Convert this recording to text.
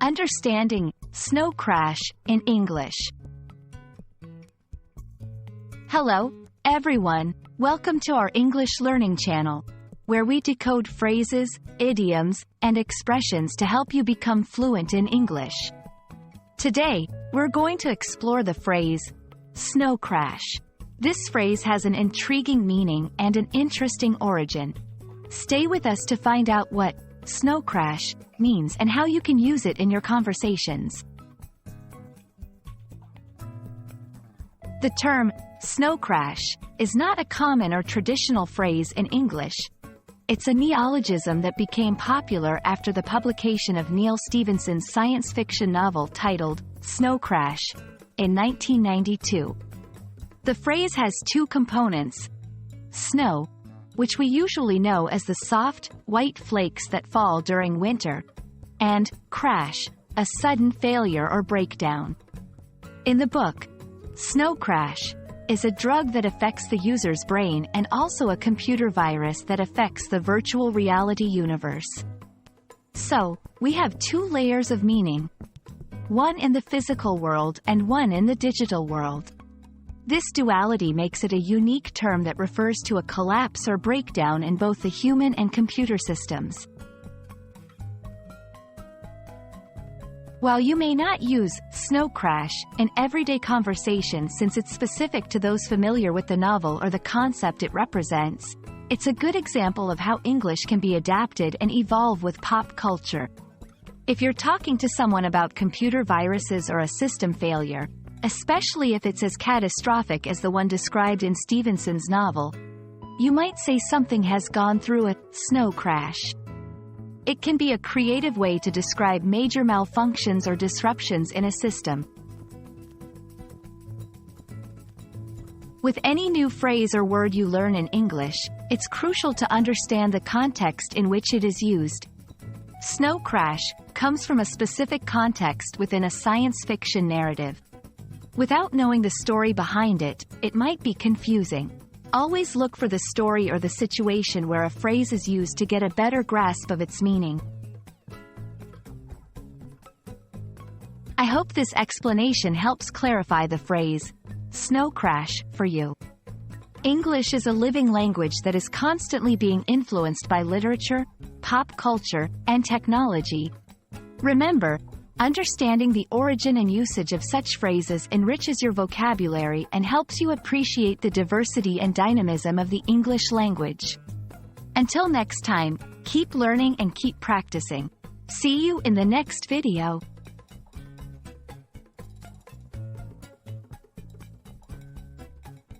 Understanding Snow Crash in English. Hello, everyone. Welcome to our English learning channel, where we decode phrases, idioms, and expressions to help you become fluent in English. Today, we're going to explore the phrase, snow crash. This phrase has an intriguing meaning and an interesting origin. Stay with us to find out what snow crash means and how you can use it in your conversations. The term snow crash is not a common or traditional phrase in English. It's a neologism that became popular after the publication of Neal Stephenson's science fiction novel titled Snow Crash in 1992. The phrase has two components: snow, which we usually know as the soft, white flakes that fall during winter, and crash, a sudden failure or breakdown. In the book, Snow Crash is a drug that affects the user's brain and also a computer virus that affects the virtual reality universe. So, we have two layers of meaning. One in the physical world and one in the digital world. This duality makes it a unique term that refers to a collapse or breakdown in both the human and computer systems. While you may not use snow crash in everyday conversation since it's specific to those familiar with the novel or the concept it represents, it's a good example of how English can be adapted and evolve with pop culture. If you're talking to someone about computer viruses or a system failure, especially if it's as catastrophic as the one described in Stevenson's novel, you might say something has gone through a snow crash. It can be a creative way to describe major malfunctions or disruptions in a system. With any new phrase or word you learn in English, it's crucial to understand the context in which it is used. Snow crash comes from a specific context within a science fiction narrative. Without knowing the story behind it, it might be confusing. Always look for the story or the situation where a phrase is used to get a better grasp of its meaning. I hope this explanation helps clarify the phrase, snow crash, for you. English is a living language that is constantly being influenced by literature, pop culture, and technology. Remember, understanding the origin and usage of such phrases enriches your vocabulary and helps you appreciate the diversity and dynamism of the English language. Until next time, keep learning and keep practicing. See you in the next video.